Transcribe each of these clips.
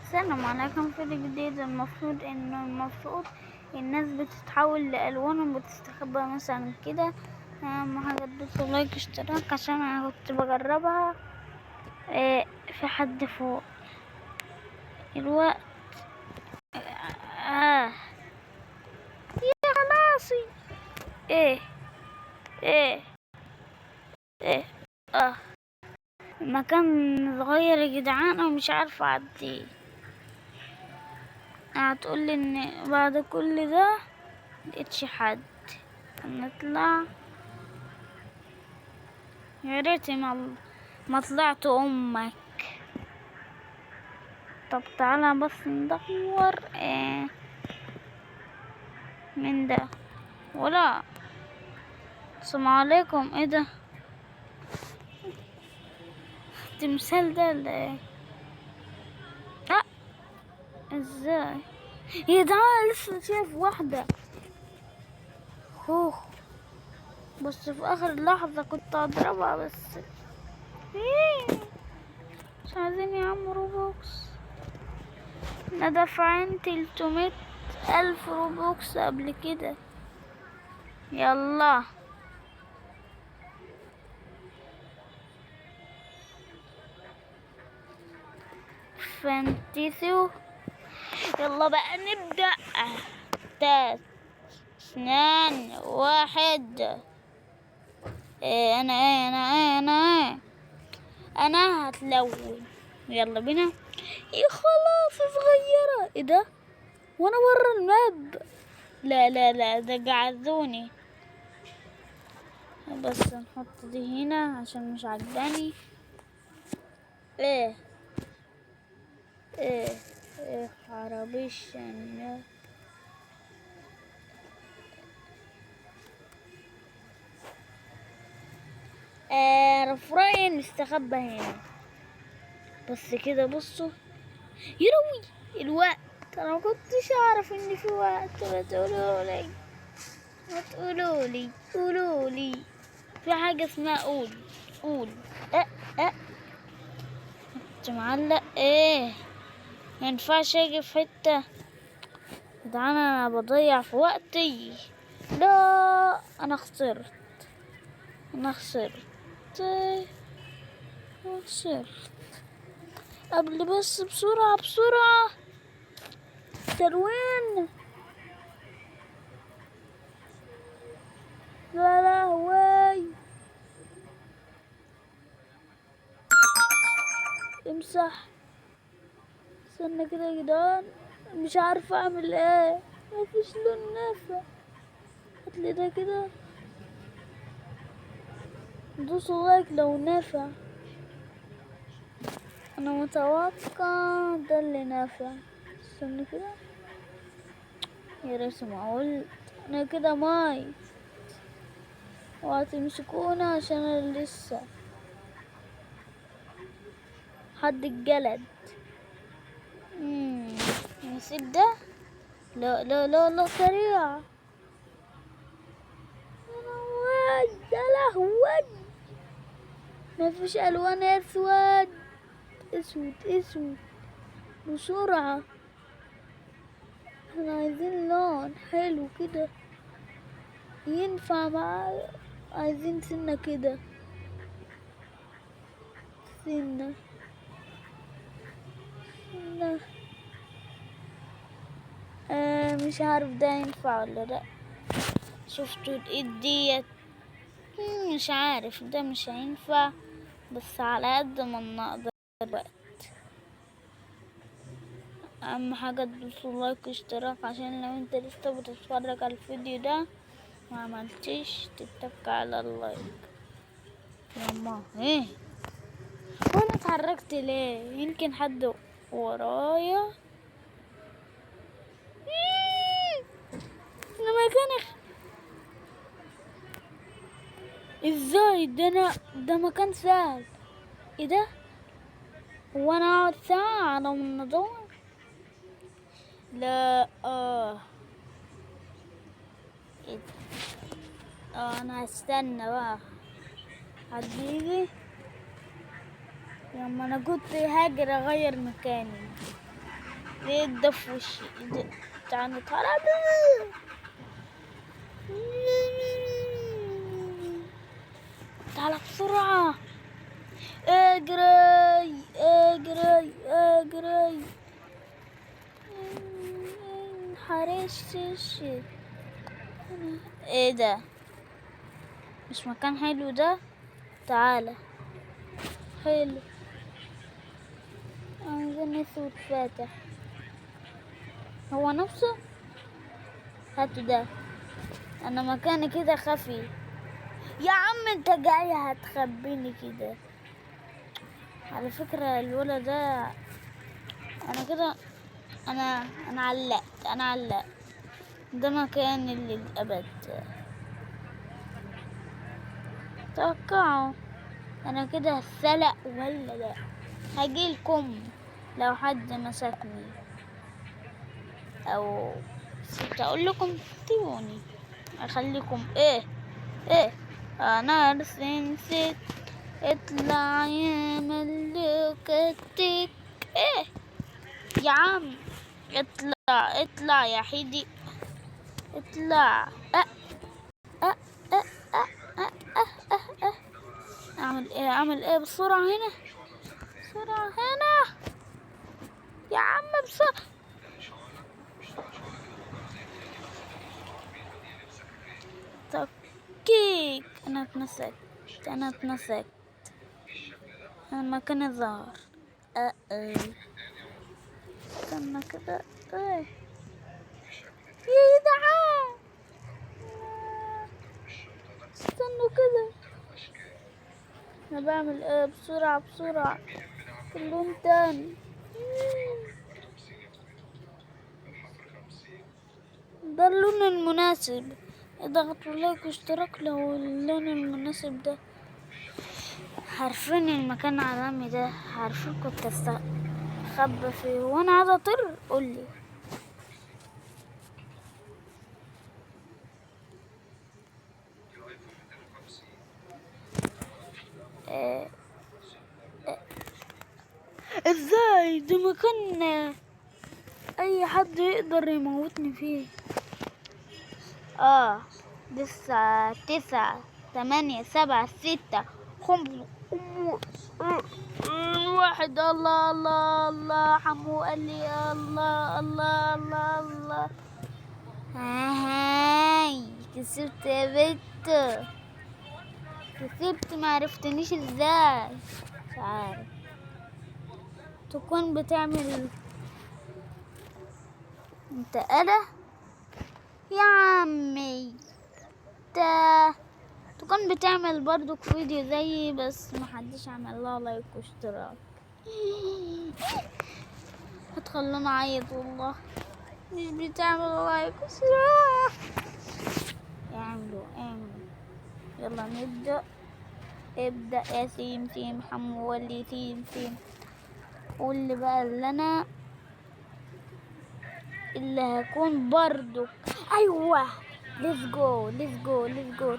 السلام عليكم. فيديو جديد. المفروض الناس بتتحول لألوان وبتستخبى مثلا كده. أهم حاجة تدوسوا لايك اشتراك عشان أنا كنت بجربها. في حد فوق الوقت. يا خلاصي. ايه ايه ايه المكان صغير يا جدعان ومش عارفة اعديه. هتقولي ان بعد كل ده ملقتش حد. نطلع. يا ريت ما طلعت امك. طب تعالى بس ندور. من ده ولا السلام عليكم. ايه ده؟ التمثال ده ولا ايه؟ لا، ازاي؟ يا جدعان لسه شايف واحدة. خوخ، بس في اخر لحظة كنت اضربها بس. مش عايزين يا عم روبوكس. انا دافعين 300,000 روبوكس قبل كده. يلا فانتسيو. يلا بقى نبدأ. 3 2 1. انا هتلون. يلا بينا. ايه خلاص صغيرة. ايه ده؟ وانا برا الماب. لا لا لا، ده قعدوني. بس نحط دي هنا عشان مش عجباني. ايه ايه ايه عربيشن. رفراين مستخبى هنا. بس كده بصوا. يروي الوقت. انا ما كنتش اعرف ان في وقت. ما تقولولي في حاجة اسمها قول. اه اه انت معلق ايه؟ مينفعش اجي في حتة. جدعان انا بضيع في وقتي. لا، انا خسرت. قبل بس بسرعة تروين. لا لا واي. امسح. استنى كده يا جدعان، مش عارفة اعمل ايه. مفيش لون نافع. هاتلي ده كده. دوسوا لايك لو نافع. انا متوقع ده اللي نافع. استنى كده. يا ريت ما قلت. انا كده ماي وهتمسكونا عشان انا لسه حد الجلد. نسيب ده. لا لا لا لا، سريع. يا لهوي. مفيش الوان. اسود بسرعة. احنا عايزين لون حلو كده ينفع مع. عايزين سنة كده. سنة. مش عارف ده ينفع ولا لا. شفتوا الايد ديت؟ مش عارف ده مش هينفع، بس على قد ما نقدر وقت. اهم حاجة تدوسوا لايك واشتراك عشان لو انت لسه بتتفرج على الفيديو ده ما عملتش تتك على اللايك. يما ايه وانا اتحركت ليه؟ يمكن حد ورايا. انا مكاني. ازاي ده مكان سهل. ايه ده؟ هو انا اقعد ساعة على ما ادور؟ لا إيه ده؟ انا هستنى بقى حد يجي. لما انا كنت هاجر اغير مكاني. ليه ده في وشي؟ تعالى تعالى. تعالى بسرعة، اجري اجري اجري. حرشش. ايه ده؟ مش مكان حلو ده. تعالى. حلو. عايزين اسود فاتح. هو نفسه. هاتوا ده. انا مكاني كده خفي. يا عم انت جاي هتخبيني كده. على فكرة الولد ده انا كده. انا علقت. ده مكاني للابد. توقعوا. انا كده هسلق ولا لا؟ هجيلكم لو حد مسكني او اقول لكم تيوني. اخليكم ايه. انا نسيت. اطلع يا ملوكتك. ايه يا عم. اطلع يا حيدي. اطلع. أه أه أه أه أه أه. اعمل ايه بسرعة هنا. بسرعة هنا يا عم بسرعة. تكيك. انا اتمسكت. مكان الظهر. استنى كده. ايه يا جدعان. استنوا كده. انا بعمل ايه بسرعة. كلهم تاني. ده اللون المناسب. اضغط لايك واشتراك لو اللون المناسب ده. عارفين المكان العالمي ده. عارفين كنت استخبى فيه وانا عايزة اطير. قولي. آه. ازاي ده مكان اي حد يقدر يموتني فيه. لسه 9 8 7 6 5 1. الله حمو قال لي الله. هاي كسبت يا بت. كسبت. معرفتنيش ازاي. مش عارف. تكون بتعمل انتقالة يا عمي. تكون بتعمل برضو فيديو زيي بس محدش عمل لها لايك واشتراك. هتخلوني اعيط والله. مش بتعمل لايك واشتراك. اعملوا. يلا نبدأ. ابدأ يا سيم حمو ولي سيم. قول بقى اللي هكون برضو. ايوه. let's go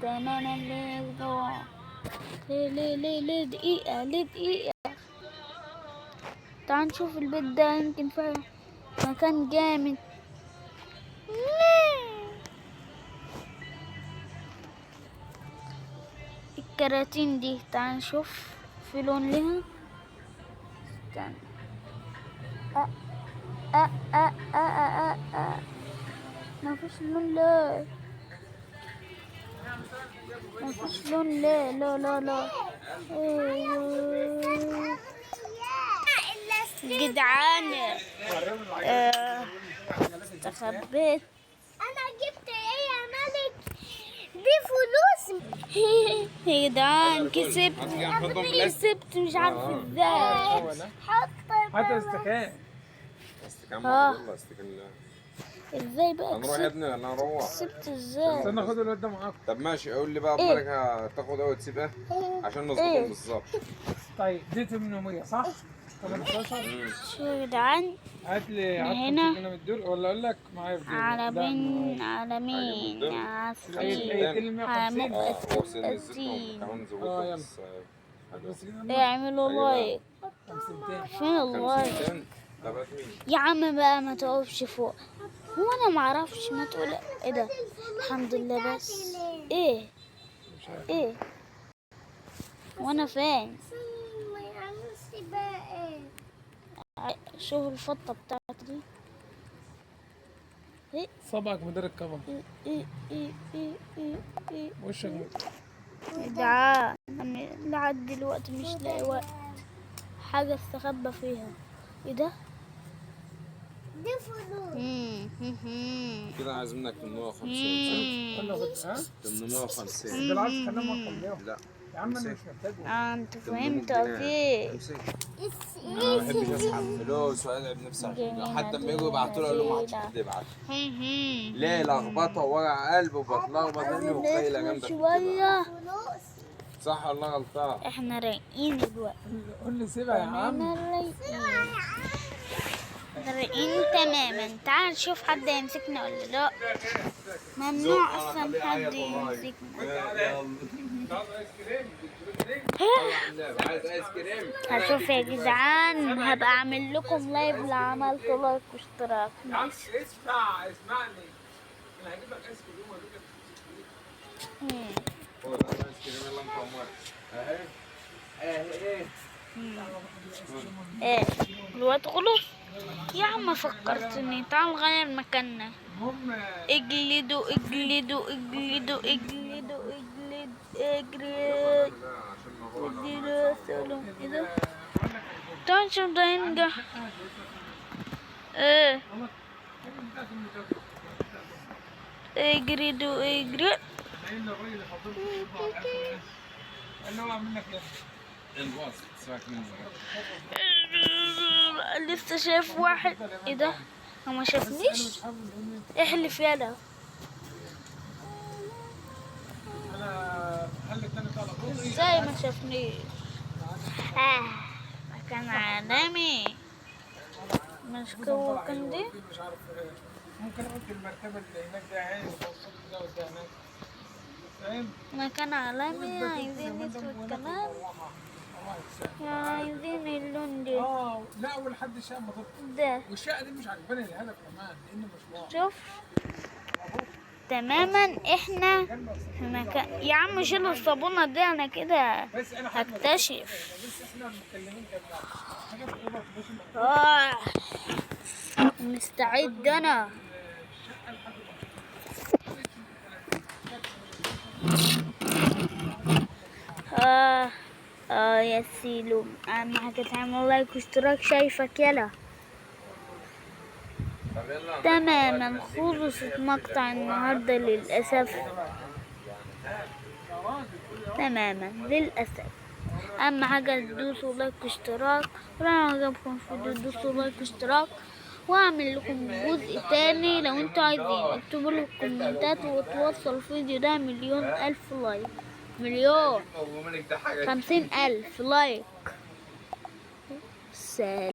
تماما. let's go. ليه دقيقة. تعال نشوف البيت ده يمكن فيه مكان جامد. الكراتين دي تعال نشوف في لون لها. استنى. مفيش لون ليه. لا. جدعان. استخبيت. انا جبت ايه يا ملك؟ دي فلوس. يا جدعان كسبت مش عارف ازاي. حط استكان ازاي بقى هنروح يا ابني هنروح. كسبت ازاي؟ استنى خد الواد ده معاك. طب ماشي قول لي بقى بالك هتاخد ايه وتسيب ايه عشان نظبطهم بالظبط. طيب دي 800 صح؟ 18. شو يا جدعان. هات لي هنا من الدور ولا اقول لك معايا في على مين يا سيدي. على هو سن الزيتون كمان زودته بس. اعملوا لايك. فين اللايك؟ تبعت مين؟ يا عم بقى ما تقفش فوق. هو انا ما اعرفش، ما تقول ايه ده. الحمد لله. بس ايه ايه وانا فين؟ ما يعملش بقى ايه. شوف الفطه بتاعتي دي. ايه صبعك مدار الكفر، ايه ايه ايه ايه ايه ايه وشك جدعان، أنا لحد دلوقتي مش لاقي وقت حاجة استخبى فيها. ايه ده؟ دي فلوس. كده عايز منك 850. ولا ها؟ 850. بالعكس خليهم اكتر اليوم. لا يا عم انا مش محتاجه. انت فهمت قصدي. امسك. انا ما بحبش اسحب فلوس واتعب نفسي عشان حتى لما يجوا يبعتوا لي اقول لهم ما حدش حد يبعت. ليه لخبطه ووجع قلب وبتلخبط اني وخيله جامده شوية. فلوس. صح ولا غلطان؟ احنا رايقين دلوقتي. قول لي سيبها يا عم. احنا رايقين تماما. تعال شوف حد يمسكنا ولا لا. ممنوع اصلا حد يمسكنا. عايز ايس كريم؟ هشوف يا جدعان، هبقى اعمل لكم لايف لو عملت لايك واشتراك. اسمعني انا هجيب لك ايس كريم واجيب لك هو ده ايس كريم اللي انت امك اهي اهي. ايه الوقت خلص يا عم. فكرتني، تعال نغير مكاننا. اجلدوا اجلدوا اجلدوا اجلدوا اجلد اجري. اديله سلام. ايه ده؟ تعال نشوف ده ينجح. ايه اجردوا اجري. الباص ساك منه. لسه شايف واحد. ايه ده؟ هو ما شافنيش. احلف يلا. انا خلي التاني طالع بصي. ازاي ما شافنيش؟ كان عالمي. مش هو كان دي. مش عارف ايه. ممكن احط المرتبه اللي هناك ده عين وتوصل ده وده هناك. فاهم؟ مكان عالمي. عايزين اسود كمان. عايزين اللون دي. لا ولحد الشقه ما تطلع. ده والشقه دي مش عاجباني الهدف كمان لان مش واضح. شوف تماما. احنا في مكان. يا عم شيل الصابونة دي، انا كده بس انا هكتشف. بس احنا متكلمين كده. حاجه في اوضه بس مستعد انا. يا سيلو، اهم حاجة تعمل لايك واشتراك. شايفك يلا. تماما. خلصت مقطع النهاردة للأسف. تماما للأسف. أهم حاجة تدوسوا لايك واشتراك. ولو عجبكم الفيديو دوسوا لايك واشتراك. وأعمل لكم جزء تاني لو انتوا عايزين. اكتبوا لي في الكومنتات وتوصل الفيديو ده 1,000,000 لايك. 1,050,000 لايك. سلام.